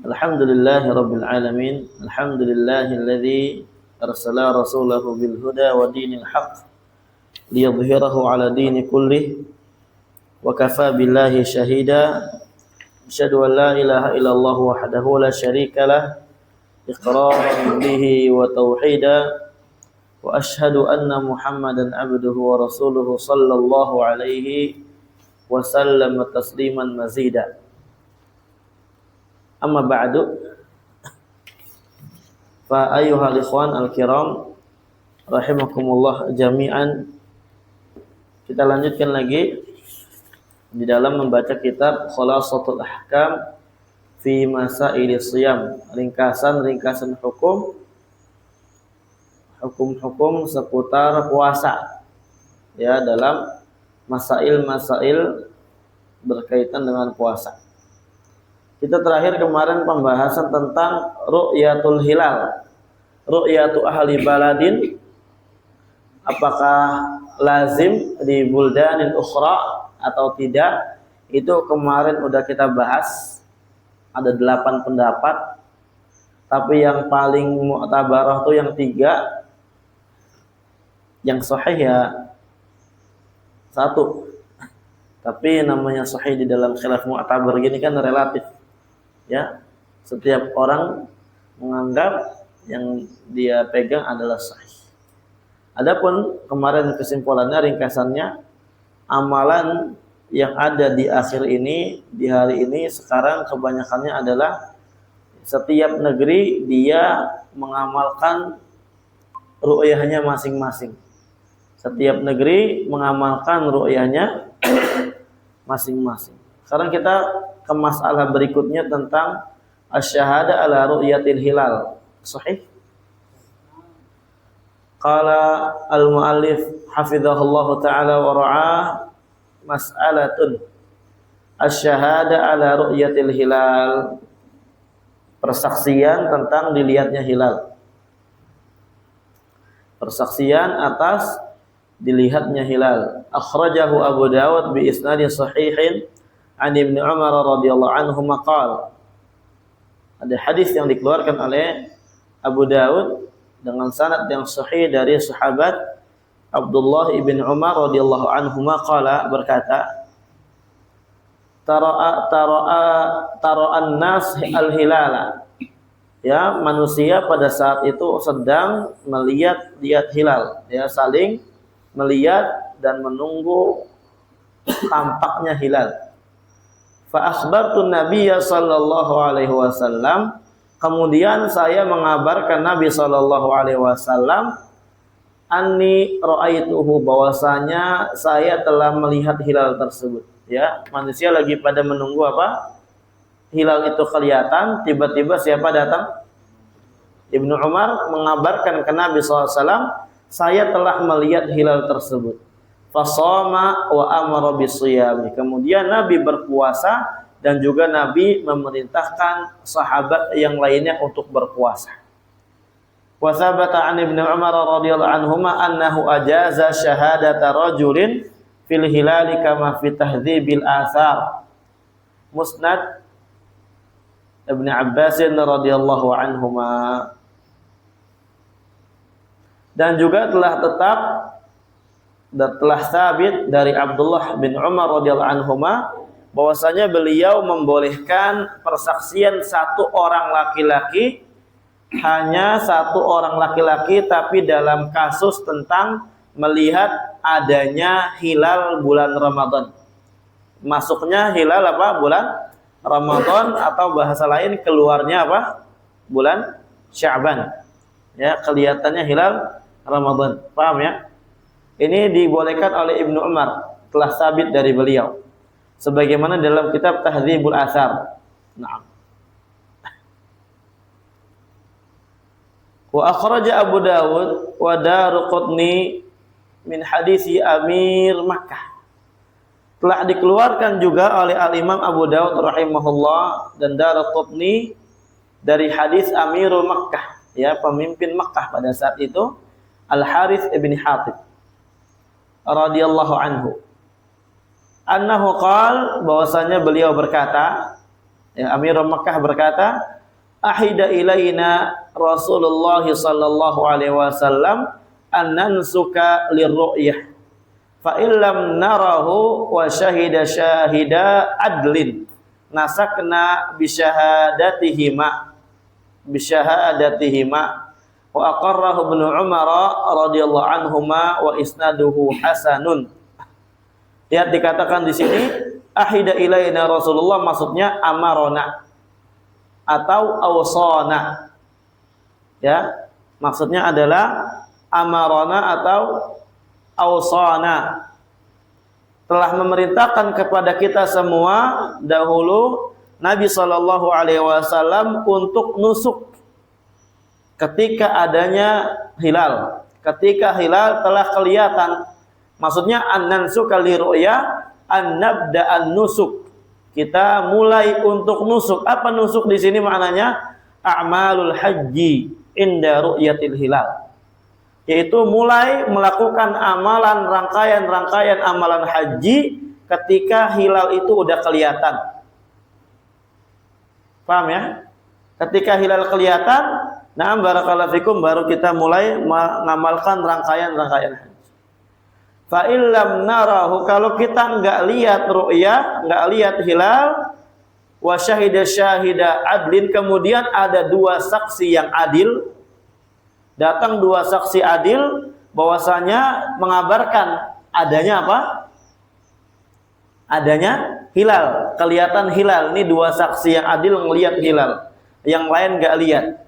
Alhamdulillahi Rabbil Alamin. Alhamdulillahilladzi arsala rasulahu bil huda wa dinil haqq liyadhhirahu ala dini kullih wa kafa billahi shahida. Asyhadu an la ilaha illallah wahdahu la syarika lah iqraran bihi wa tauhida wa asyhadu anna Muhammadan abduhu wa rasuluhu sallallahu alaihi wa sallam tasliman mazida. Amma ba'du, fa ayyuhal ikhwan al-kiram rahimakumullah jami'an. Kita lanjutkan lagi di dalam membaca kitab Khulasatul Ahkam fi Masailis Shiyam, ringkasan hukum-hukum seputar puasa ya, dalam masail-masail berkaitan dengan puasa. Kita terakhir kemarin pembahasan tentang ru'yatul hilal, ru'yatu ahli baladin, apakah lazim di buldanil ukhra atau tidak. Itu kemarin udah kita bahas, ada 8 pendapat, tapi yang paling mu'tabarah tuh yang 3, yang sahih ya 1. Tapi namanya sahih di dalam khilaf mu'tabar gini kan relatif. Ya, setiap orang menganggap yang dia pegang adalah sahih. Adapun kemarin kesimpulannya, ringkasannya, amalan yang ada di akhir ini, di hari ini sekarang kebanyakannya adalah setiap negeri dia mengamalkan ru'yahnya masing-masing. Setiap negeri mengamalkan ru'yahnya masing-masing. Sekarang kita ke masalah berikutnya tentang asyhada ala ru'yatil hilal. Sahih? Qala al-muallif hafizahullahu ta'ala wa ra'ah, mas'alatun asyhada ala ru'yatil hilal, persaksian tentang dilihatnya hilal. Persaksian atas dilihatnya hilal. Akhrajahu Abu Dawud bi isnadin sahihin an Ibnu Umar radhiyallahu anhu maqal. Ada hadis yang dikeluarkan oleh Abu Dawud dengan sanad yang sahih dari sahabat Abdullah ibn Umar radhiyallahu anhu maqala, berkata, tara'an nas al-hilala. Ya, manusia pada saat itu sedang melihat hilal, ya, saling melihat dan menunggu tampaknya hilal. Fa akhbartu Nabiyya sallallahu alaihi wasallam, kemudian saya mengabarkan Nabi sallallahu alaihi wasallam, anni ra'aituhu, bahwasanya saya telah melihat hilal tersebut. Ya, manusia lagi pada menunggu apa? Hilal itu kelihatan, tiba-tiba siapa datang? Ibnu Umar mengabarkan ke Nabi sallallahu alaihi wasallam, saya telah melihat hilal tersebut. Fasoma wa amara bisiyami. Kemudian Nabi berpuasa dan juga Nabi memerintahkan sahabat yang lainnya untuk berpuasa. Wa sabata an Ibnu Umar radhiyallahu anhuma annahu ajaza syahadata rajulin fil hilali kama fi tahdhibil athar. Musnad Ibnu Abbas radhiyallahu anhuma. Dan juga telah sabit dari Abdullah bin Umar radhiyallahu anhuma bahwasanya beliau membolehkan persaksian satu orang laki-laki, hanya satu orang laki-laki, tapi dalam kasus tentang melihat adanya hilal bulan Ramadan. Masuknya hilal apa? Bulan Ramadan, atau bahasa lain keluarnya apa? Bulan Sya'ban. Ya, kelihatannya hilal Ramadan. Paham ya? Ini dibolehkan oleh Ibnu Umar, telah sabit dari beliau. Sebagaimana dalam kitab Tahdzibul Atsar. Naam. Wa akhraja Abu Dawud wa Daruqutni min hadisi Amir Makkah. Telah dikeluarkan juga oleh Al-Imam Abu Dawud rahimahullah dan Daruqutni dari hadis Amirul Makkah, ya, pemimpin Makkah pada saat itu, Al-Harits ibn Hatib radhiyallahu anhu. annahu qala, bahwasanya beliau berkata, ya, Amirul Makkah berkata, ahida ilaina Rasulullah sallallahu alaihi wasallam an nansuka lirru'yah fa illam narahu wa syahida syahida adlin nasakna bisyahadatihima wa aqarrahu ibnu Umar radhiyallahu anhuma wa isnaduhu hasanun. Lihat dikatakan di sini ahida ilaina Rasulullah, maksudnya amarona atau awsana. Ya, maksudnya adalah amarona atau awsana. Telah memerintahkan kepada kita semua dahulu Nabi sallallahu alaihi wasallam untuk nusuk ketika adanya hilal. Ketika hilal telah kelihatan. Maksudnya an-nansuka li ru'ya an-nabda an-nusuk. Kita mulai untuk nusuk. Apa nusuk di sini maknanya? A'malul haji inda ru'yatil hilal. Yaitu mulai melakukan amalan rangkaian amalan haji ketika hilal itu udah kelihatan. Paham ya? Ketika hilal kelihatan, nah barakallahu fikum, baru kita mulai mengamalkan rangkaian haji. Fa illam narahu, kalau kita enggak lihat ru'ya, enggak lihat hilal, wa syahida syahida adlin, kemudian ada dua saksi yang adil, datang dua saksi adil bahwasanya mengabarkan adanya apa? Adanya hilal, kelihatan hilal. Ini dua saksi yang adil melihat hilal, yang lain enggak lihat.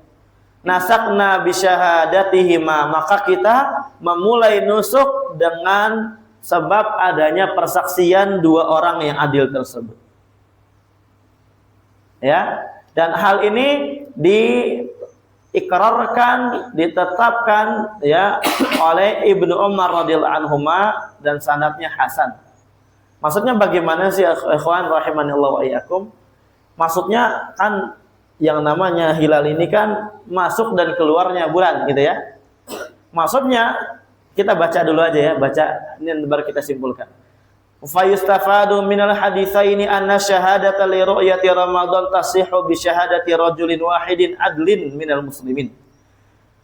Nasakna bisyahadatihima, maka kita memulai nusuk dengan sebab adanya persaksian dua orang yang adil tersebut. Ya, dan hal ini diikrarkan, ditetapkan ya oleh Ibnu Umar radhiyallahu anhuma dan sanadnya hasan. Maksudnya bagaimana sih ikhwan rahimanillah wa iyyakum? Maksudnya kan yang namanya hilal ini kan masuk dan keluarnya bulan gitu ya. Maksudnya kita baca dulu aja ya, baca ini baru kita simpulkan. Fa yustafadu minal haditsaini anna syahadata li ru'yati Ramadan tasihhu bi syahadati rajulin wahidin adlin minal muslimin.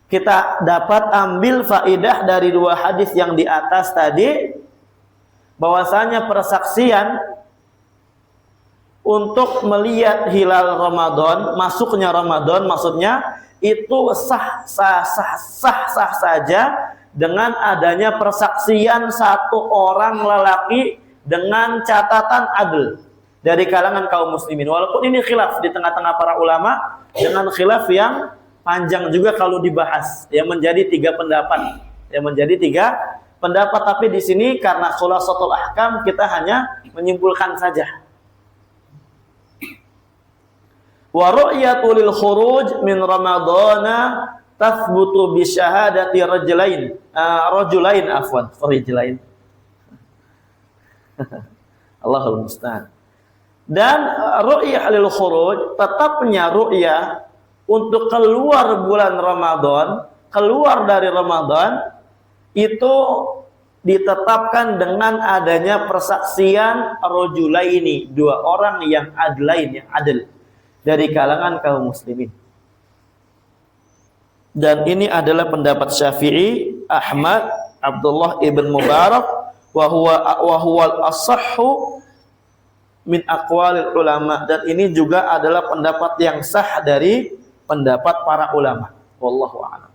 Kita dapat ambil faidah dari dua hadis yang di atas tadi, bahwasanya persaksian untuk melihat hilal Ramadan, masuknya Ramadan, maksudnya itu sah saja dengan adanya persaksian satu orang lelaki dengan catatan adil dari kalangan kaum muslimin. Walaupun ini khilaf di tengah-tengah para ulama, dengan khilaf yang panjang juga kalau dibahas, yang menjadi tiga pendapat, tapi di sini karena khulasatul ahkam kita hanya menyimpulkan saja. Wa ru'yatu lil khuruj min ramadhana tathbutu bi syahadati rajulain Allahul musta'an. Dan ru'yah lil khuruj, tetapnya ru'yah untuk keluar bulan Ramadan, keluar dari Ramadan, itu ditetapkan dengan adanya persaksian rajulaini, dua orang yang adlain, yang adil dari kalangan kaum muslimin. Dan ini adalah pendapat Syafi'i, Ahmad, Abdullah ibn Mubarak, wa huwa al-asahhu min aqwalil ulama, dan ini juga adalah pendapat yang sah dari pendapat para ulama. Wallahu a'lam.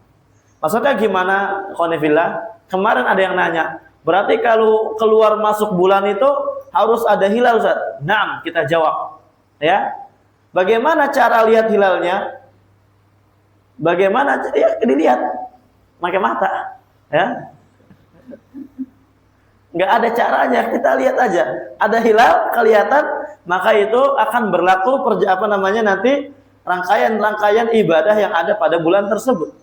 Maksudnya gimana, khonifillah? Kemarin ada yang nanya, berarti kalau keluar masuk bulan itu harus ada hilal, Ustaz? Naam, kita jawab. Ya. Bagaimana cara lihat hilalnya? Bagaimana? Ya, dilihat pakai mata, ya. Nggak ada caranya, kita lihat aja. Ada hilal kelihatan, maka itu akan berlaku nanti rangkaian ibadah yang ada pada bulan tersebut.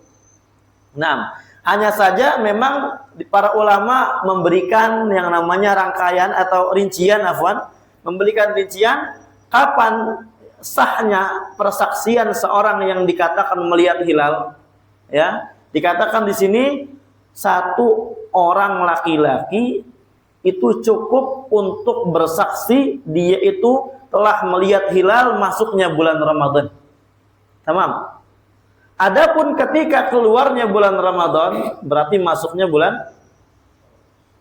Nah, hanya saja memang para ulama memberikan yang namanya rangkaian atau rincian, memberikan rincian kapan sahnya persaksian seorang yang dikatakan melihat hilal, ya. Dikatakan di sini satu orang laki-laki itu cukup untuk bersaksi dia itu telah melihat hilal masuknya bulan Ramadan. Tamam. Adapun ketika keluarnya bulan Ramadan, berarti masuknya bulan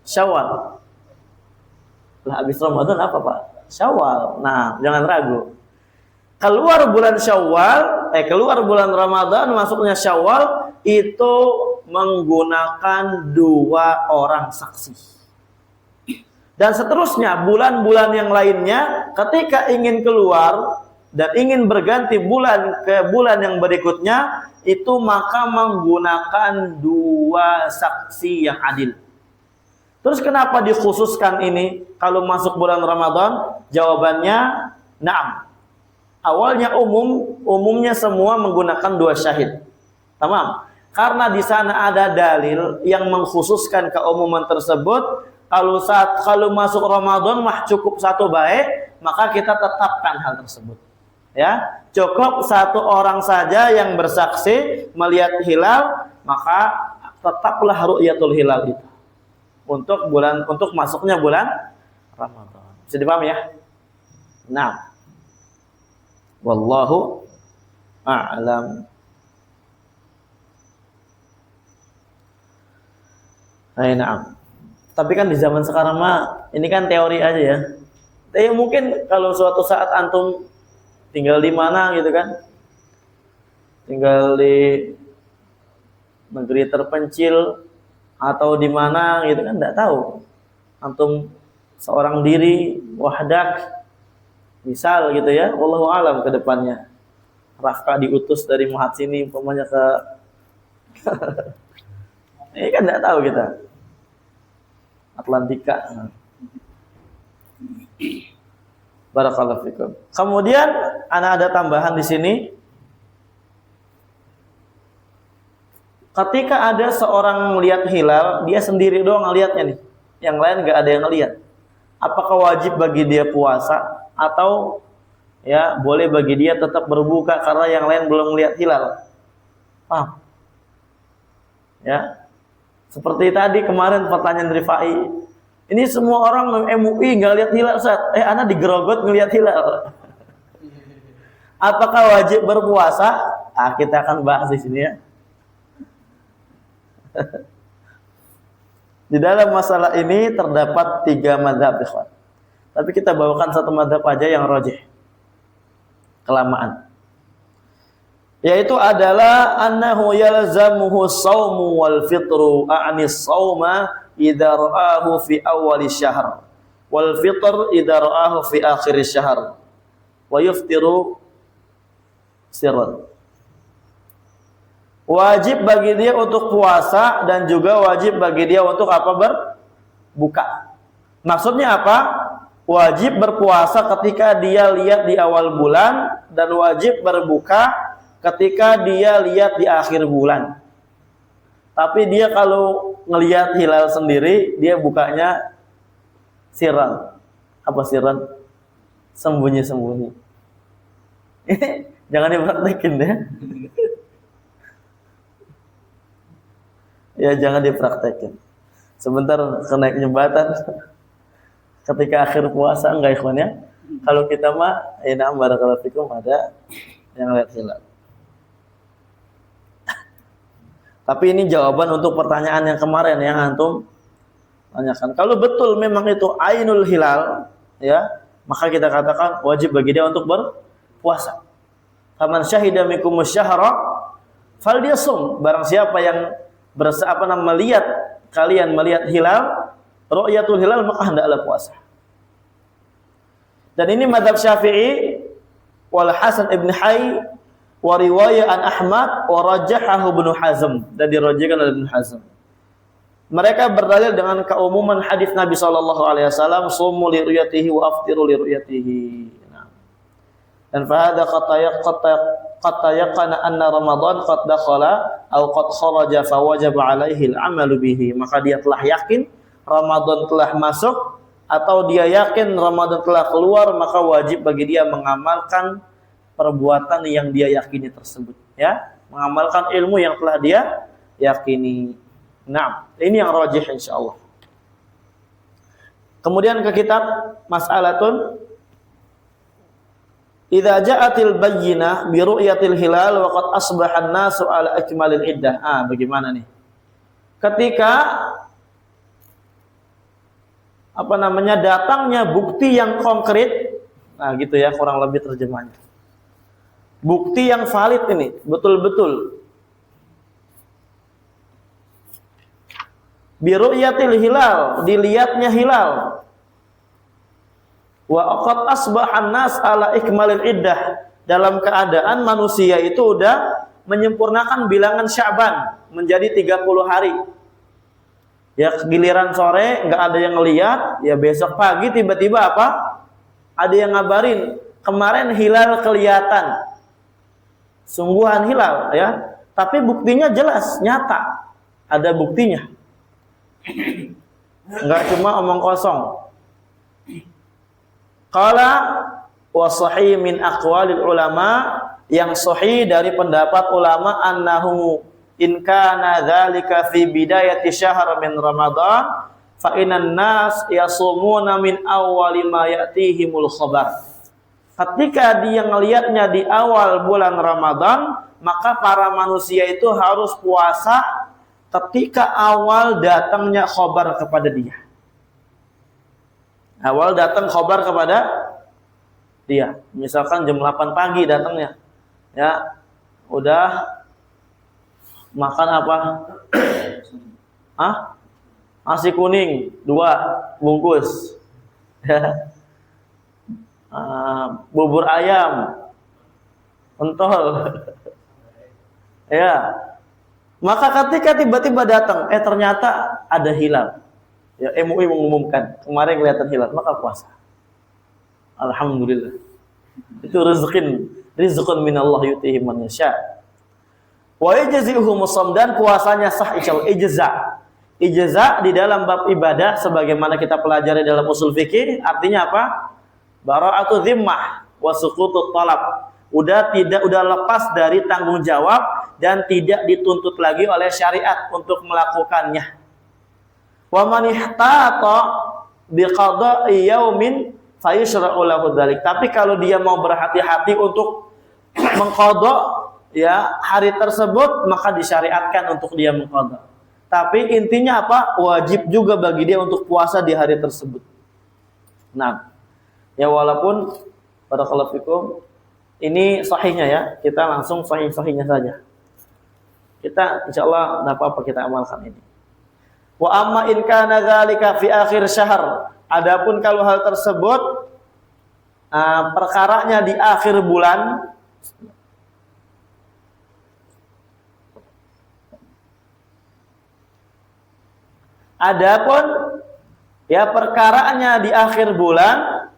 Syawal. Lah habis Ramadan apa, Pak? Syawal. Nah, jangan ragu. Keluar bulan Ramadan, masuknya Syawal, itu menggunakan 2 orang saksi. Dan seterusnya, bulan-bulan yang lainnya, ketika ingin keluar dan ingin berganti bulan ke bulan yang berikutnya, itu maka menggunakan 2 saksi yang adil. Terus kenapa dikhususkan ini kalau masuk bulan Ramadan? Jawabannya, na'am. Awalnya umumnya semua menggunakan 2 syahid. Tamam. Karena di sana ada dalil yang mengkhususkan keumuman tersebut. Kalau masuk Ramadan mah cukup 1 baik, maka kita tetapkan hal tersebut. Ya, cukup 1 orang saja yang bersaksi melihat hilal, maka tetaplah ru'yatul hilal itu untuk masuknya bulan Ramadan. Bisa dipahami ya? Nah, wallahu a'lam. Na'am. Tapi kan di zaman sekarang mah ini kan teori aja ya. Tapi mungkin kalau suatu saat antum tinggal di mana gitu kan, tinggal di negeri terpencil atau di mana gitu kan, enggak tahu. Antum seorang diri wahdak misal gitu ya, wallahu alam ke depannya. Rafka diutus dari Mahat sini umpamanya ke ini kan enggak tahu kita. Atlantika. Barakallahu fikum. Kemudian ada tambahan di sini. Ketika ada seorang melihat hilal, dia sendiri doang ngelihatnya nih. Yang lain enggak ada yang ngelihat. Apakah wajib bagi dia puasa atau ya boleh bagi dia tetap berbuka karena yang lain belum melihat hilal? Paham? Ya. Seperti tadi kemarin pertanyaan Rifai. Ini semua orang MUI nggak lihat hilal, Ustaz. Ana digerogot ngelihat hilal. Apakah wajib berpuasa? Kita akan bahas di sini ya. Di dalam masalah ini terdapat 3 mazhab, ikhwan. Tapi kita bawakan 1 mazhab aja yang rajih. Kelamaan. Yaitu adalah annahu yalzamuhu shaumu wal fitru a'nis shauma idza ra'ahu fi awwali syahr wal fitr idza ra'ahu fi akhir syahr wa yuftiru sirran. Wajib bagi dia untuk puasa dan juga wajib bagi dia untuk apa? Berbuka. Maksudnya apa? Wajib berpuasa ketika dia lihat di awal bulan dan wajib berbuka ketika dia lihat di akhir bulan. Tapi dia kalau ngelihat hilal sendiri, dia bukanya sirran. Apa sirran? Sembunyi-sembunyi. Jangan dipraktekin ya. Ya jangan dipraktekin. Sebentar naik jembatan. Ketika akhir puasa enggak ikhwan ya. Kalau kita mah na'am barakallahu fikum ada yang lihat hilal. Tapi ini jawaban untuk pertanyaan yang kemarin yang antum tanyakan. Kalau betul memang itu ainul hilal, ya, maka kita katakan wajib bagi dia untuk berpuasa. Faman syahida minkumus syahra falyasum. Barang siapa yang melihat kalian melihat hilal, ru'yatul hilal, maka hendaklah puasa. Dan ini mazhab Syafi'i wal Hasan ibn Hayy wa riwayah an Ahmad wa rajahahu Ibnu Hazm, dan dirajihkan oleh Ibnu Hazm. Mereka berdalil dengan keumuman hadis Nabi sallallahu alaihi wasallam, sumu li ru'yatihi wa aftiru li ru'yatihi. Dan fa hadha qad tayaqana anna Ramadan qad dakhala aw qad kharaja fa wajaba alaihi al-amalu bihi. Maka dia telah yakin Ramadan telah masuk atau dia yakin Ramadan telah keluar, maka wajib bagi dia mengamalkan perbuatan yang dia yakini tersebut, ya, mengamalkan ilmu yang telah dia yakini. Nah, ini yang rajih insyaallah. Kemudian ke kitab Mas'alatun idza ja'atil bayyinah bi ru'yatil hilal wa qad asbaha an-nasu ala akmalil iddah. Bagaimana nih? Ketika datangnya bukti yang konkret. Gitu ya kurang lebih terjemahnya. Bukti yang valid ini, betul-betul. Bi ru'yatil hilal, dilihatnya hilal. Wa qad asbahan nas ala ikmalil iddah, dalam keadaan manusia itu udah menyempurnakan bilangan Sya'ban menjadi 30 hari. Ya giliran sore nggak ada yang ngelihat, ya besok pagi tiba-tiba apa? Ada yang ngabarin, kemarin hilal kelihatan. Sungguhan hilal ya, tapi buktinya jelas, nyata. Ada buktinya. Enggak cuma omong kosong. Qala wa sahih min aqwalil ulama, yang sahih dari pendapat ulama annahu in kana dzalika fi bidayati syahr min Ramadan fa innan nas yasumuna min awwali ma ya'tihimul khabar. Ketika dia ngelihatnya di awal bulan Ramadan, maka para manusia itu harus puasa ketika awal datangnya khabar kepada dia. Awal datang khabar kepada dia. Misalkan jam 8 pagi datangnya. Ya, udah makan apa? Nasi kuning 2 bungkus. Bubur ayam pentol. Ya. Maka ketika tiba-tiba datang, ternyata ada hilal. Ya, MUI mengumumkan kemarin kelihatan hilal, maka puasa. Alhamdulillah. Itu rizqun minallah yutihi man yasha. Wa yajzi'uhu musam, dan puasanya sah insyaallah. Ijza di dalam bab ibadah sebagaimana kita pelajari dalam usul fikih, artinya apa? Bara'atu dhimmah wa suqutut talab. Udah lepas dari tanggung jawab dan tidak dituntut lagi oleh syariat untuk melakukannya. Wa man ihtata biqada'i yaumin fayushra'u lahu dzalik. Tapi kalau dia mau berhati-hati untuk mengqada ya hari tersebut, maka disyariatkan untuk dia mengqada. Tapi intinya apa? Wajib juga bagi dia untuk puasa di hari tersebut. Nah, ya walaupun barakallahu fikum ini sahihnya ya, kita langsung sahihnya saja. Kita insyaallah enggak apa-apa kita amalkan ini. Wa amma in kana dzalika fi akhir syahr. Adapun kalau hal tersebut perkaranya di akhir bulan, adapun ya perkaranya di akhir bulan,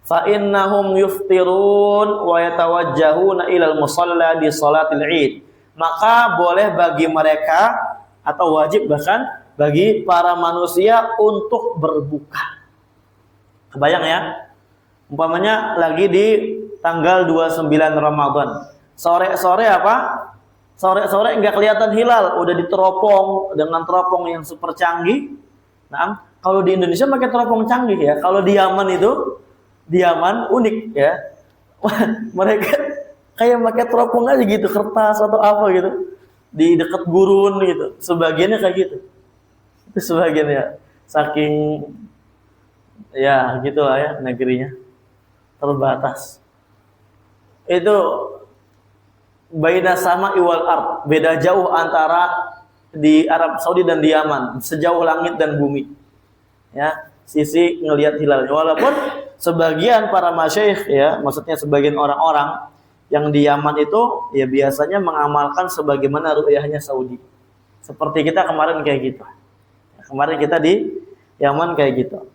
fa innahum yuftirun wa yatawajjahuna ilal musalla di salatil Id. Maka boleh bagi mereka atau wajib bahkan bagi para manusia untuk berbuka. Kebayang ya? Umpamanya lagi di tanggal 29 Ramadan. Sore-sore apa? Sore-sore enggak kelihatan hilal, udah diteropong dengan teropong yang super canggih. Nah, kalau di Indonesia pakai teropong canggih ya. Kalau di Yaman itu, di Yaman unik ya. Mereka kayak pakai teropong aja gitu, kertas atau apa gitu. Di dekat gurun gitu. Sebagiannya kayak gitu. Itu sebagiannya. Saking ya gitulah ya negerinya. Terbatas. Itu baina sama iwal ard. Beda jauh antara di Arab Saudi dan di Yaman. Sejauh langit dan bumi. Ya, sisi ngelihat hilal. Walaupun sebagian para masyayikh ya, maksudnya sebagian orang-orang yang di Yaman itu ya biasanya mengamalkan sebagaimana ru'yahnya Saudi. Seperti kita kemarin kayak gitu. Kemarin kita di Yaman kayak gitu.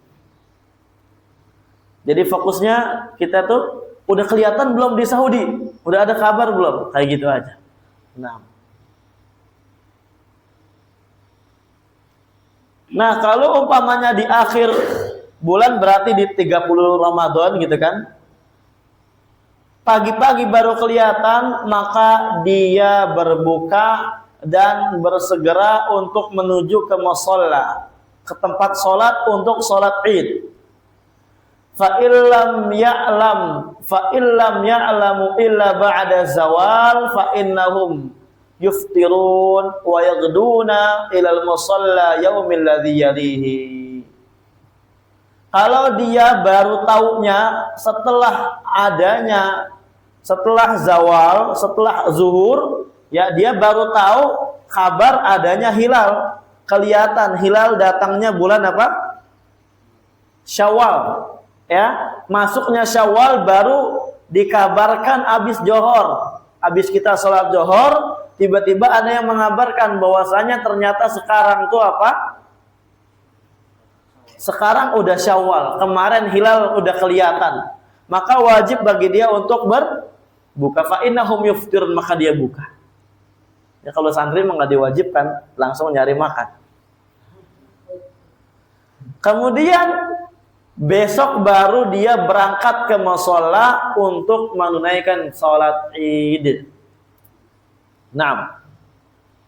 Jadi fokusnya kita tuh udah kelihatan belum di Saudi? Udah ada kabar belum? Kayak gitu aja. Nah, kalau umpamanya di akhir bulan berarti di 30 Ramadan gitu kan. Pagi-pagi baru kelihatan, maka dia berbuka dan bersegera untuk menuju ke musholla, ke tempat sholat untuk sholat id. Fa illam ya'lamu illa ba'da zawal fa innahum yuftirun wa yaghduna ilal musalla yaumil ladzi yalihi. Kalau dia baru taunya setelah zawal, setelah zuhur, ya dia baru tahu kabar adanya hilal, kelihatan hilal datangnya bulan apa? Syawal. Ya, masuknya Syawal baru dikabarkan habis johor. Habis kita sholat johor, tiba-tiba ada yang mengabarkan bahwasanya ternyata sekarang tuh apa? Sekarang udah Syawal, kemarin hilal udah kelihatan. Maka wajib bagi dia untuk berbuka. Fa innahum yuftirun, maka dia buka. Ya kalau santri mah enggak diwajibkan, langsung nyari makan. Kemudian besok baru dia berangkat ke musholla untuk menunaikan sholat id. Nah,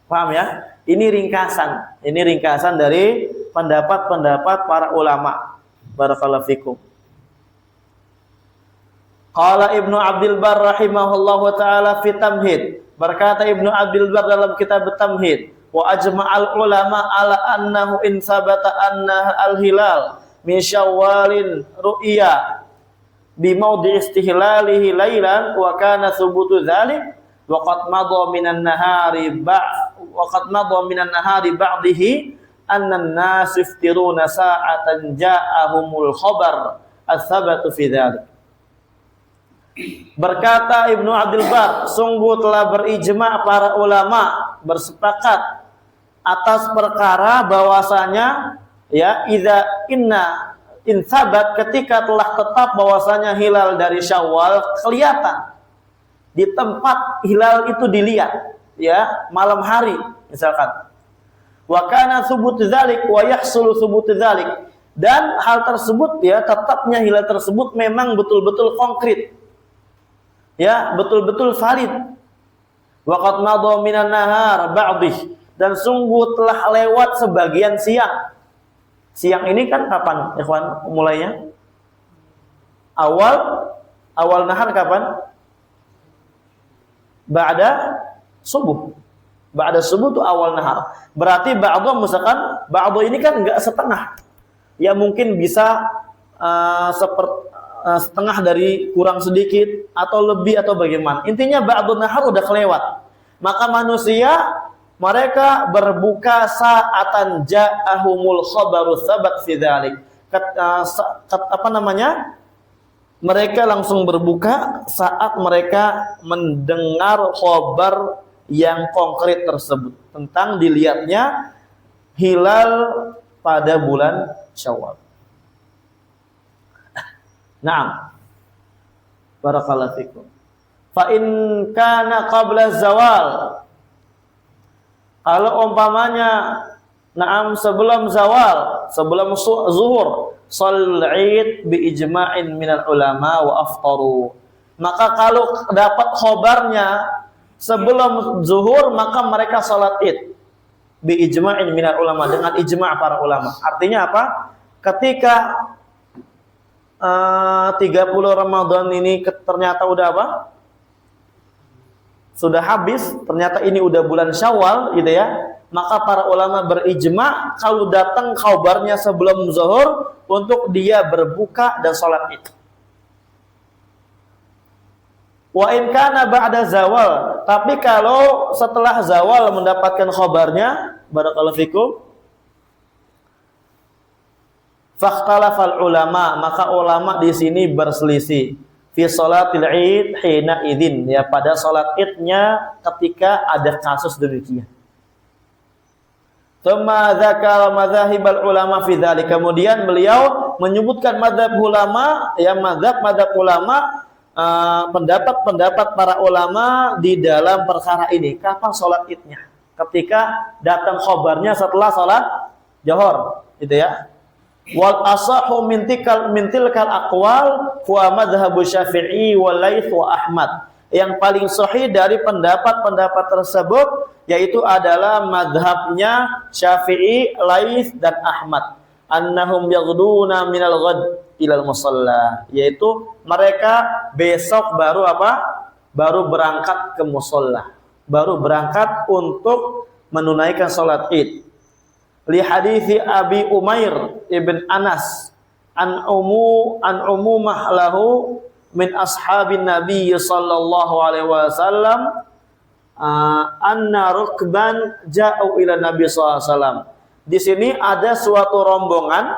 paham ya? Ini ringkasan dari pendapat-pendapat para ulama. Barakallahu fikum. Qala Ibnu Abdul Barr rahimahullahu taala fi Tamhid. Berkata Ibnu Abdul Barr dalam kitab Tamhid, wa ajma'al ulama ala annahu in sabata anna al-hilal min Syawalin ru'ya bi mawdi' istihlalihi lailan wa kana thubutu dzalik wa qad madha minan nahari ba'dihi anna an-nas yaftiruna sa'atan ja'ahumul khabar ats-tsabatu fi dzalik. Berkata Ibnu Abdul Barr, sungguh telah berijma para ulama bersepakat atas perkara bahwasanya ya in sabat, ketika telah tetap bahwasanya hilal dari Syawal kelihatan di tempat hilal itu dilihat ya malam hari misalkan, wa kana thubut dzalik wa yahsulu thubut dzalik, dan hal tersebut ya tetapnya hilal tersebut memang betul-betul konkret ya, betul-betul valid. Wa qad madha minan nahar ba'dih, dan sungguh telah lewat sebagian siang. Siang ini kan kapan, ikhwan, mulainya? Awal nahar kapan? Ba'da subuh. Ba'da subuh itu awal nahar. Berarti ba'da, misalkan ba'da ini kan enggak setengah. Ya mungkin bisa setengah dari kurang sedikit atau lebih atau bagaimana. Intinya ba'da nahar udah kelewat. Maka manusia mereka berbuka sa'atan ja'ahumul khabaru tsabat fi dzalik. Mereka langsung berbuka saat mereka mendengar khabar yang konkret tersebut tentang dilihatnya hilal pada bulan Syawal. Naam. Barakallahu fikum. Fa in kana qabla zawal, kalau umpamanya naam sebelum zawal, sebelum zuhur, shallal id bi ijma'in minal ulama wa aftaru. Maka kalau dapat khabarnya sebelum zuhur, maka mereka salat id bi ijma'in minal ulama, dengan ijma' para ulama. Artinya apa? Ketika 30 Ramadan ini ternyata udah apa? Sudah habis, ternyata ini udah bulan Syawal gitu ya. Maka para ulama berijma kalau datang khabarnya sebelum zuhur untuk dia berbuka dan salat Id. Wa in kana ba'da zawal, tapi kalau setelah zawal mendapatkan khabarnya, barakallahu fikum, fakhtalafal ulama, maka ulama di sini berselisih fi sholatil id hina idzin, ya pada salat idnya ketika ada kasus demikian. Tsumma dzakara madzhabal ulama fi dzalik, kemudian beliau menyebutkan mazhab ulama, ya mazhab ulama, pendapat-pendapat para ulama di dalam perkara ini. Kapan salat idnya? Ketika datang khabarnya setelah salat Zuhur, gitu ya. Wal asahu mintilkal aqwal wa madhhabu Syafi'i wa Laits wa Ahmad. yang paling sahih dari pendapat-pendapat tersebut yaitu adalah madhabnya Syafi'i, Laits dan Ahmad. Annahum yaghduna minal ghad ilal musalla, yaitu mereka besok baru apa? Baru berangkat ke musalla, baru berangkat untuk menunaikan salat Id. Li hadithi Abi Umair ibn Anas an umumah lahu min ashabin Nabi sallallahu alaihi wasallam anna rukban ja'u ila Nabi sallallahu alaihi wasallam. Di sini ada suatu rombongan,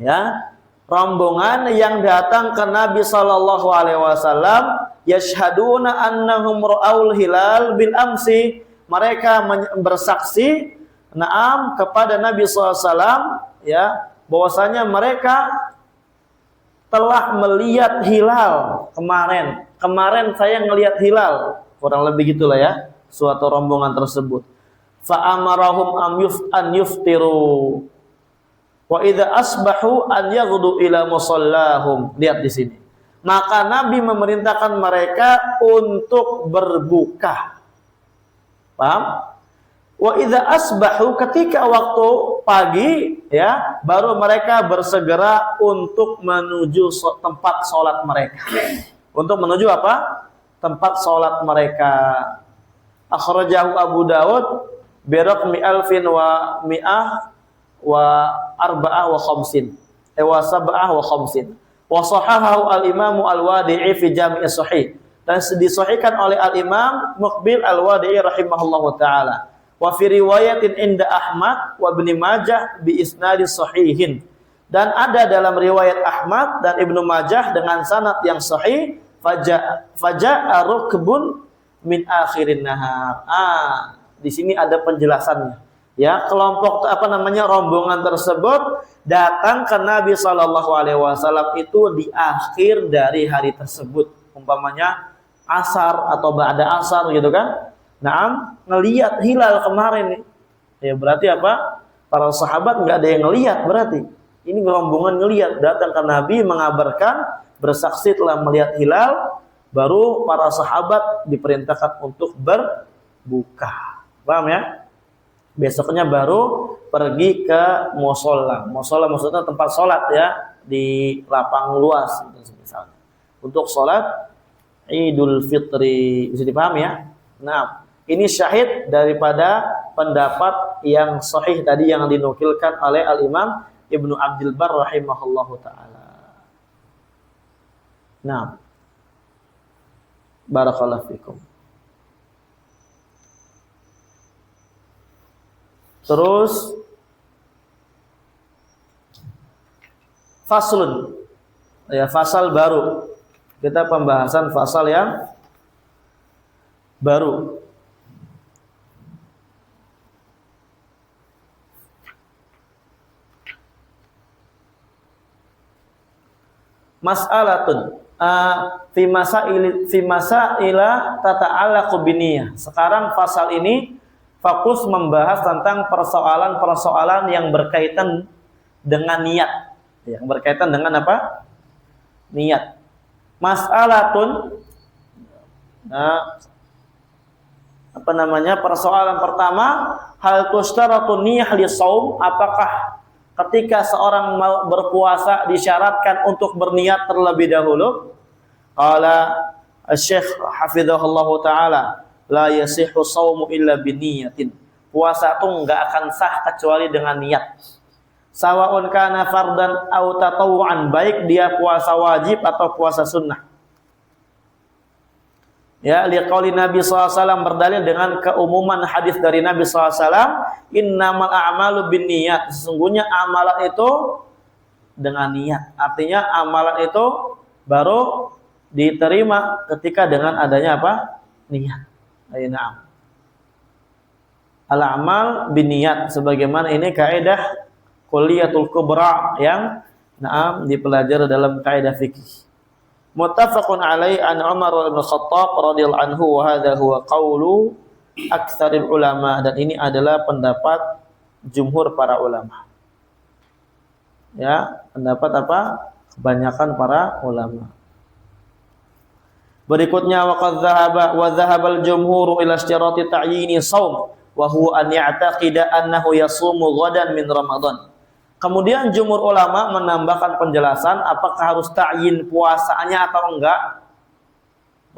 ya, rombongan yang datang ke Nabi sallallahu alaihi wasallam, yashhaduna annahum ra'aul hilal bil amsi. Mereka bersaksi na'am kepada Nabi sallallahu alaihi wasallam, ya, bahwasanya mereka telah melihat hilal kemarin. Kemarin saya ngelihat hilal, kurang lebih gitulah ya, suatu rombongan tersebut. Fa amarahum an yuftiru wa idza asbahu an yaghdu ila musallahum. Lihat di sini. Maka Nabi memerintahkan mereka untuk berbuka. Paham? Wa idza asbahu, ketika waktu pagi, ya, baru mereka bersegera untuk menuju tempat sholat mereka. Untuk menuju apa? Tempat sholat mereka. Akhrajahu Abu Dawud biraqmi alfin wa mi'ah wa arba'ah wa khamsin wa sab'ah wa khamsin wa sahahahu al-imamu al-Wadi'i fi Jami' as-Sahih, dan disahihkan oleh al-Imam Muqbil al-Wadi'i rahimahullahu ta'ala. Wa fi riwayatin inda Ahmad wa Ibnu Majah bi isnadis sahihin, dan ada dalam riwayat Ahmad dan Ibnu Majah dengan sanad yang sahih, faja'a rukbun min akhirin nahar. Di sini ada penjelasannya. Ya, kelompok rombongan tersebut datang ke Nabi sallallahu alaihi wasallam itu di akhir dari hari tersebut. Umpamanya asar atau ba'da asar gitu kan. Naam, ngelihat hilal kemarin nih. Ya berarti apa? Para sahabat enggak ada yang ngelihat berarti. Ini rombongan ngelihat, datang ke Nabi mengabarkan, bersaksi telah melihat hilal, baru para sahabat diperintahkan untuk berbuka. Paham ya? Besoknya baru pergi ke musholla. Musholla maksudnya tempat sholat ya, di lapang luas misalnya. Untuk sholat Idul Fitri. Bisa dipahami ya? Nah, ini syahid daripada pendapat yang sahih tadi yang dinukilkan oleh Al-Imam Ibnu Abdul Barr rahimahullahu ta'ala. Nah, barakallahu fikum. Terus faslun, ya, fasal baru. Kita pembahasan fasal yang baru. Mas'alatun fi masaila tata'allaqu biniyah. Sekarang fasal ini fokus membahas tentang persoalan-persoalan yang berkaitan dengan niat. Yang berkaitan dengan apa? Niat. Mas'alatun, persoalan pertama, hal tushtaratu niyah li shaum, apakah ketika seorang mau berpuasa disyaratkan untuk berniat terlebih dahulu? Qala Asy-Syaikh hafizahullahu taala, la yasihhu shaumu illa biniyatin. Puasa itu enggak akan sah kecuali dengan niat. Sawaun kana fardan aw tatawuan, baik dia puasa wajib atau puasa sunnah. Ya, liqauli Nabi SAW, berdalil dengan keumuman hadis dari Nabi SAW, innamal a'malu binniyat, sesungguhnya amalan itu dengan niat. Artinya amalan itu baru diterima ketika dengan adanya apa? Niat. Na'am. Al-a'mal binniyat, sebagaimana ini kaidah Kulliyatul Kubra yang na'am dipelajari dalam kaidah fikih. Muttafaqun alaihi an Umar bin Khattab radhiyallahu anhu, wa hadha huwa qaulu aktsaril ulama, dan ini adalah pendapat jumhur para ulama. Ya, pendapat apa? Kebanyakan para ulama. Berikutnya wa dhahabal jumhur ila ishtirati ta'yini shaum wa huwa an ya'taqida annahu yasumu ghadan min Ramadan. Kemudian jumhur ulama menambahkan penjelasan apakah harus ta'yin puasanya atau enggak.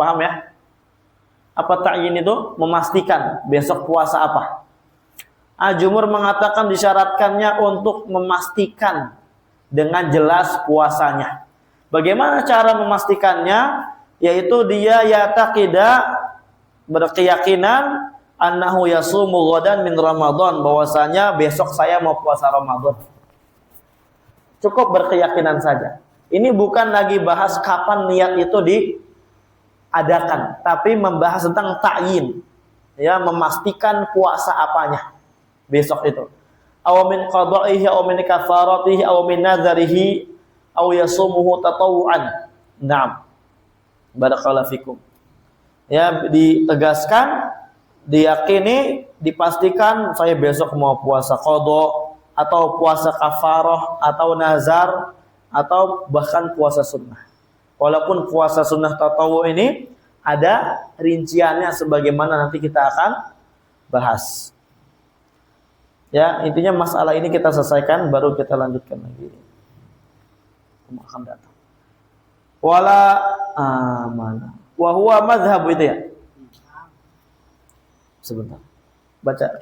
Paham ya? Apa ta'yin itu? Memastikan besok puasa apa. Jumhur mengatakan disyaratkannya untuk memastikan dengan jelas puasanya. Bagaimana cara memastikannya? Yaitu dia yataqida berkeyakinan annahu yasumu ghadan min Ramadan, bahwasanya besok saya mau puasa Ramadan. Cukup berkeyakinan saja. Ini bukan lagi bahas kapan niat itu diadakan, tapi membahas tentang ta'yin. Ya, memastikan puasa apanya besok itu. Aw min qada'ihi aw min kafaratihi aw min nadharihi aw yasumuhu tatawuan. Naam. Barakallahu fikum. Ya, ditegaskan, diyakini, dipastikan saya besok mau puasa qada atau puasa kafarah atau nazar atau bahkan puasa sunnah. Walaupun puasa sunnah tatawu ini ada rinciannya sebagaimana nanti kita akan bahas. Ya, intinya masalah ini kita selesaikan baru kita lanjutkan lagi. Akan datang. Wala mana? Wa huwa madhhab itu ya. Sebentar. Baca.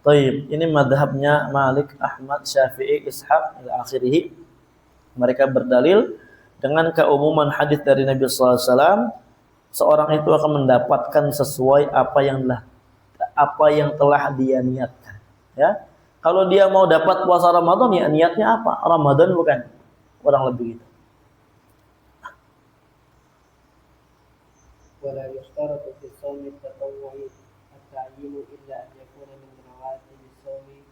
Taib, ini madhabnya Malik, Ahmad, Syafi'i, Ishaq ila akhirih. Mereka berdalil dengan keumuman hadis dari Nabi sallallahu alaihi wasallam, seorang itu akan mendapatkan sesuai apa yang telah dia niatkan. Ya. Kalau dia mau dapat puasa Ramadan, ya niatnya apa? Ramadan bukan? Kurang lebih gitu. Wala yushtaratu fi shaumi at-tatawwu'i at-ta'yin illa an yakuna min rawatib as-shaumi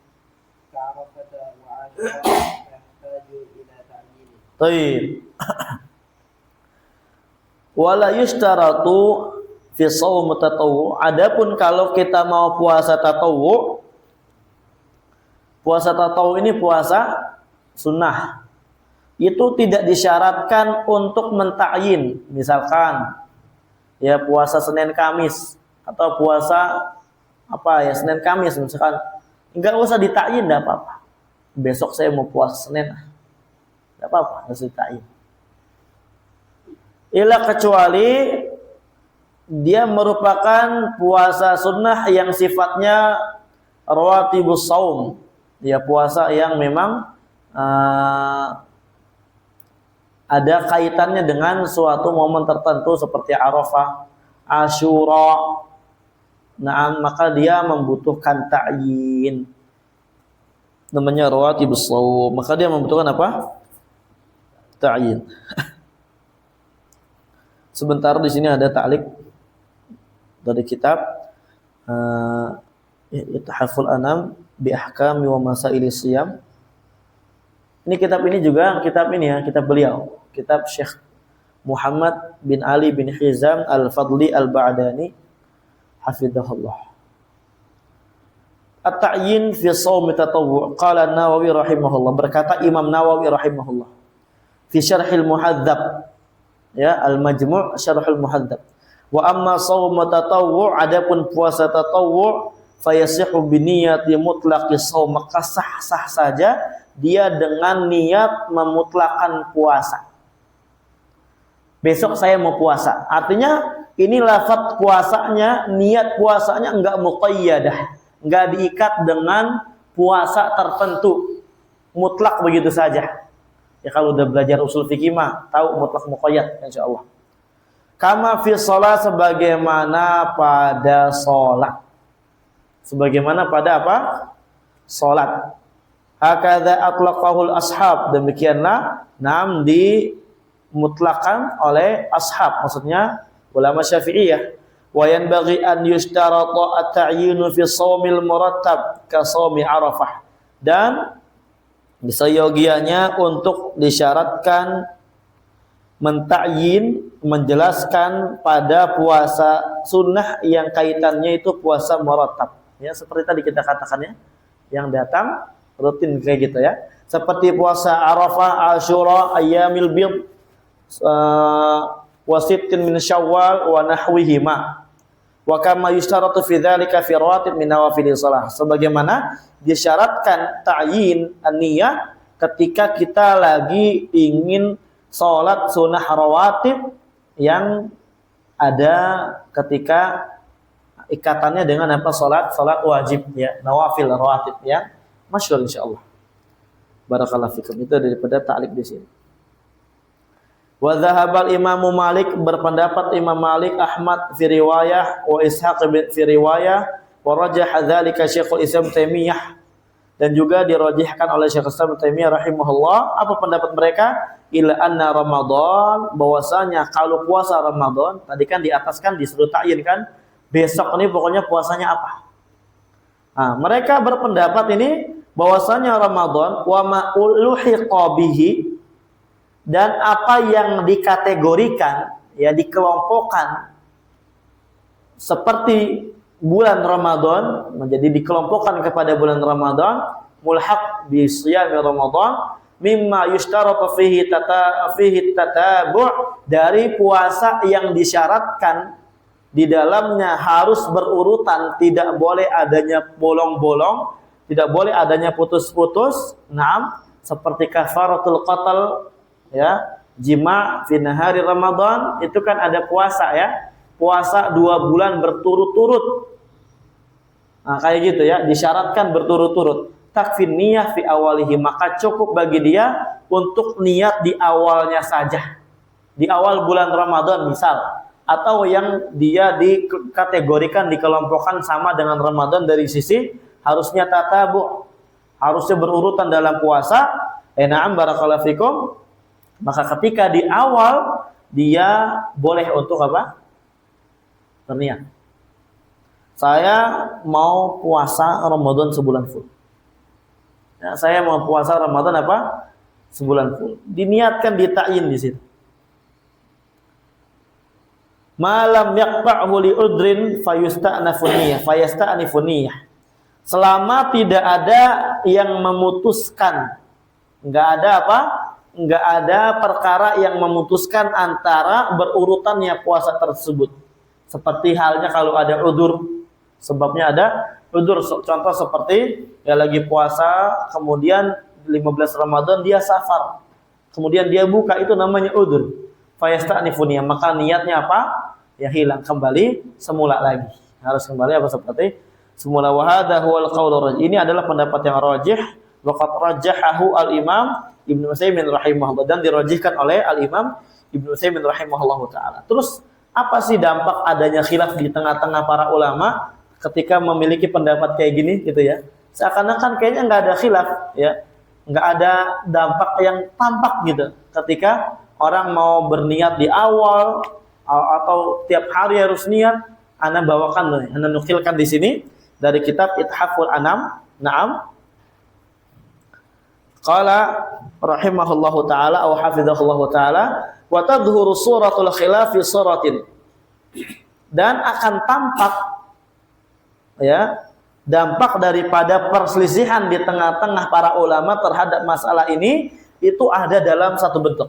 ka'arafata wa 'ashara yahtaju ila ta'yin. Baik. Wala yushtaratu fi shaum at-tatawwu'. Adapun kalau kita mau puasa tatawwu', puasa tatawwu' ini puasa sunnah. Itu tidak disyaratkan untuk mentakyin. Misalkan ya puasa Senin Kamis atau puasa Senin Kamis misalkan, enggak usah ditakyin, enggak apa-apa. Besok saya mau puasa Senin, enggak apa-apa, enggak usah ditakyin. Ila kecuali dia merupakan puasa sunnah yang sifatnya rawatibus shaum, ya puasa yang memang ada kaitannya dengan suatu momen tertentu seperti Arafah, Asyura. Nah, maka dia membutuhkan ta'yin. Namanya rawatibus shaum. Maka dia membutuhkan apa? Ta'yin. Sebentar, di sini ada ta'liq dari kitab Ithaful Anam bi Ahkami wa Masaili Shiyam. Ini kitab ini juga kitab beliau, kitab Syekh Muhammad bin Ali bin Hizam Al-Fadli Al-Ba'dani hafizahullah. At-ta'yin fi shaum tatawwu'. Qala An-Nawawi rahimahullah, berkata Imam Nawawi rahimahullah fi Syarhil Muhadzab, ya, Al-Majmu' Syarhul Muhadzab. Wa amma shaum tatawwu', adapun puasa tatawwu' fayasihu bi niyati mutlaqi shaum, maka sah-sah saja dia dengan niat memutlakan puasa. Besok saya mau puasa. Artinya ini lafaz puasanya, niat puasanya enggak muqayyadah, enggak diikat dengan puasa tertentu. Mutlak begitu saja. Ya kalau udah belajar usul fikih mah tahu mutlak muqayyad insyaallah. Kama fi shalah, sebagaimana pada salat. Sebagaimana pada apa? Salat. Hakadha atlaqahul ashab, demikianlah dimutlakan oleh ashab, maksudnya ulama Syafi'iyah. Wa yanbaghi an yushtarata at-ta'yinu fi shaumil murattab ka shaumi Arafah. Dan seyogianya untuk disyaratkan mentakyin, menjelaskan pada puasa sunnah yang kaitannya itu puasa murattab. Ya, seperti tadi kita katakan ya, yang datang rutin kayak gitu ya. Seperti puasa Arafah, Asyura, Ayyamil Bid, wa sittin min Syawal wa nahwihima. Wa kama yushtaratu fi dzalika fi rawatib min nawafilis shalah. Sebagaimana disyaratkan ta'yin an-niyah ketika kita lagi ingin salat sunnah rawatib yang ada ketika ikatannya dengan apa salat wajib ya, nawafil rawatib ya. Masyhur insyaallah. Barakallahu fikum. Itu daripada ta'liq di sini. Wa dhahabal Imam Malik, berpendapat Imam Malik, Ahmad fi riwayah wa Ishaq fi riwayah wa rajah dzalika Syekhul Islam Taimiyah, dan juga dirajihkan oleh Syekhul Islam Taimiyah rahimahullah. Apa pendapat mereka? Ila anna Ramadan, bahwasanya kalau puasa Ramadan tadi kan di atas kan disuruh ta'yin kan, besok ini pokoknya puasanya apa. Nah, mereka berpendapat ini bahwasanya Ramadan wa ma uluhiqa bihi, dan apa yang dikategorikan ya, dikelompokkan seperti bulan Ramadan, menjadi dikelompokkan kepada bulan Ramadan, mulhaq bi shiyam Ramadan mimma yushtaratu fihi tatabu', dari puasa yang disyaratkan di dalamnya harus berurutan, tidak boleh adanya bolong-bolong, tidak boleh adanya putus-putus. Naam, seperti kafaratul qatl ya, jima fi nahari Ramadan, itu kan ada puasa ya, puasa 2 bulan berturut-turut. Nah, kayak gitu ya, disyaratkan berturut-turut. Takfin niyah fi awalihi, maka cukup bagi dia untuk niat di awalnya saja, di awal bulan Ramadan misal, atau yang dia dikategorikan, dikelompokkan sama dengan Ramadan dari sisi harusnya tatabu, harusnya berurutan dalam puasa. Na'am barakallahu fikum. Maka ketika di awal dia boleh untuk apa? Berniat. Saya mau puasa Ramadan sebulan full. Ya, saya mau puasa Ramadan apa? Sebulan full. Diniatkan, ditakyin di situ. Malam yaqta'hu li udrin fayasta'nifu niyyah. Selama tidak ada yang memutuskan, enggak ada apa? Enggak ada perkara yang memutuskan antara berurutannya puasa tersebut. Seperti halnya kalau ada udzur, sebabnya ada udzur. Contoh seperti ya lagi puasa, kemudian 15 Ramadan dia safar, kemudian dia buka, itu namanya udzur. Fayasta'nifu niyyah, maka niatnya apa? Ya hilang, kembali semula lagi. Harus kembali apa seperti semula. Wa hadza huwal qaulur rajih. Ini adalah pendapat yang rajih. Waqad rajahahu al-Imam Ibnu Utsaimin rahimahullah, dan dirajihkan oleh al-Imam Ibnu Utsaimin rahimahullahu taala. Terus apa sih dampak adanya khilaf di tengah-tengah para ulama ketika memiliki pendapat kayak gini gitu ya? Seakan-akan kayaknya nggak ada khilaf ya, nggak ada dampak yang tampak gitu ketika orang mau berniat di awal atau tiap hari harus niat. Ana bawakan, ana nukilkan di sini dari kitab Ithaful Anam. Naam. Qala rahimahullahu taala atau hafizahullahu taala, wa tadhhuru suratul khilaf fi suratin, dan akan tampak ya dampak daripada perselisihan di tengah-tengah para ulama terhadap masalah ini, itu ada dalam satu bentuk.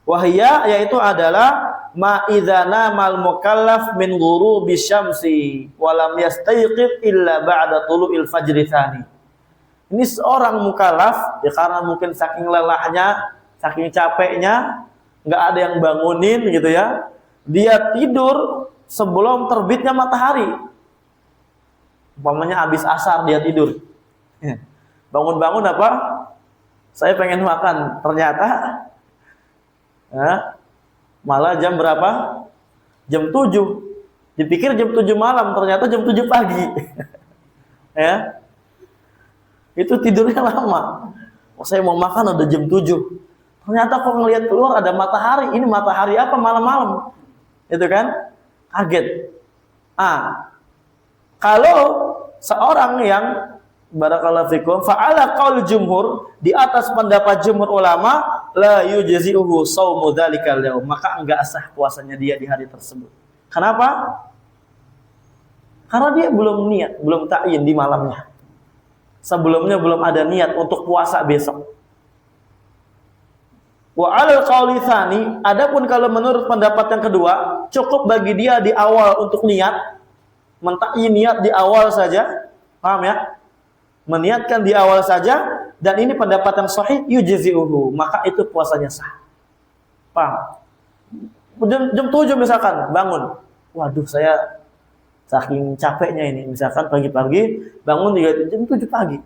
Wahya, yaitu adalah ma idza namal mukallaf min ghurubi syamsi wa lam yastayqid illa ba'da tulu'il fajri tsani. Ini seorang mukallaf ya, karena mungkin saking lelahnya, saking capeknya, nggak ada yang bangunin gitu ya, dia tidur sebelum terbitnya matahari. Umpamanya habis asar dia tidur, bangun-bangun apa? Saya pengen makan, ternyata malah jam berapa? Jam 7. Dipikir jam 7 malam, ternyata jam 7 pagi. Ya. Itu tidurnya lama. Oh, saya mau makan udah jam 7. Ternyata kok ngelihat keluar ada matahari. Ini matahari apa malam-malam? Itu kan? Kaget. Kalau seorang yang barakallahu fikum fa'ala qaul jumhur, di atas pendapat jumhur ulama, la yujzi'uhu shaumu dzalikal yaum, maka enggak sah puasanya dia di hari tersebut. Kenapa? Karena dia belum niat, belum ta'yin di malamnya. Sebelumnya belum ada niat untuk puasa besok. Wa 'alal qauli tsani, adapun kalau menurut pendapat yang kedua, cukup bagi dia di awal untuk niat, mentakyin niat di awal saja. Paham ya? Meniatkan di awal saja, dan ini pendapat yang sahih, yujzi'uhu, maka itu puasanya sah. Paham? Jam 7 misalkan bangun. Waduh, saya saking capeknya ini, misalkan pagi-pagi bangun jam 7 pagi.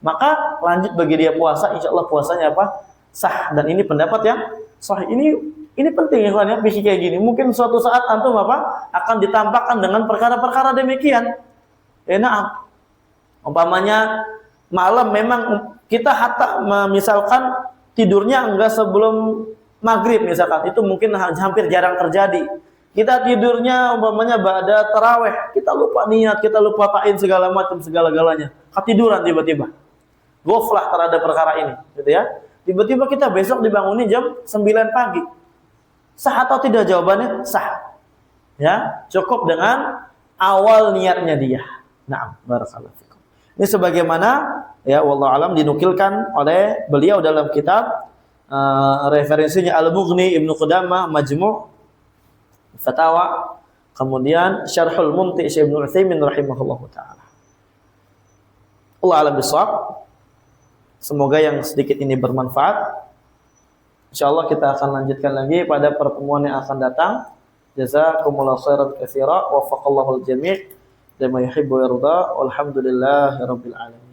Maka lanjut bagi dia puasa, insya Allah puasanya apa? Sah. Dan ini pendapat yang sahih. Ini penting ya kawan ya, pikir kayak gini. Mungkin suatu saat antum apa akan ditampakkan dengan perkara-perkara demikian. Nah, umpamanya malam memang kita hatta misalkan tidurnya enggak sebelum maghrib misalkan, itu mungkin hampir jarang terjadi. Kita tidurnya umpamanya ba'da tarawih, kita lupa niat, kita lupa ta'in segala macam segala-galanya. Ketiduran tiba-tiba. Ghaflah terhadap perkara ini, gitu ya. Tiba-tiba kita besok dibangunin jam 9 pagi. Sah atau tidak? Jawabannya sah. Ya, cukup dengan awal niatnya dia. Naam, barakallahu fikum. Ini sebagaimana ya wallahu alam dinukilkan oleh beliau dalam kitab referensinya Al-Mughni Ibnu Qudamah Majmu' Fatawa, kemudian Syarhul Mumti' Syekh Ibnu Utsaimin rahimahullahu taala. Allah alam bisawab. Semoga yang sedikit ini bermanfaat. Insyaallah kita akan lanjutkan lagi pada pertemuan yang akan datang. Jazakumullahu khairan katsira, waffaqallahu al-jami' lima yuhibbu wa yarda. Walhamdulillahirabbil alamin.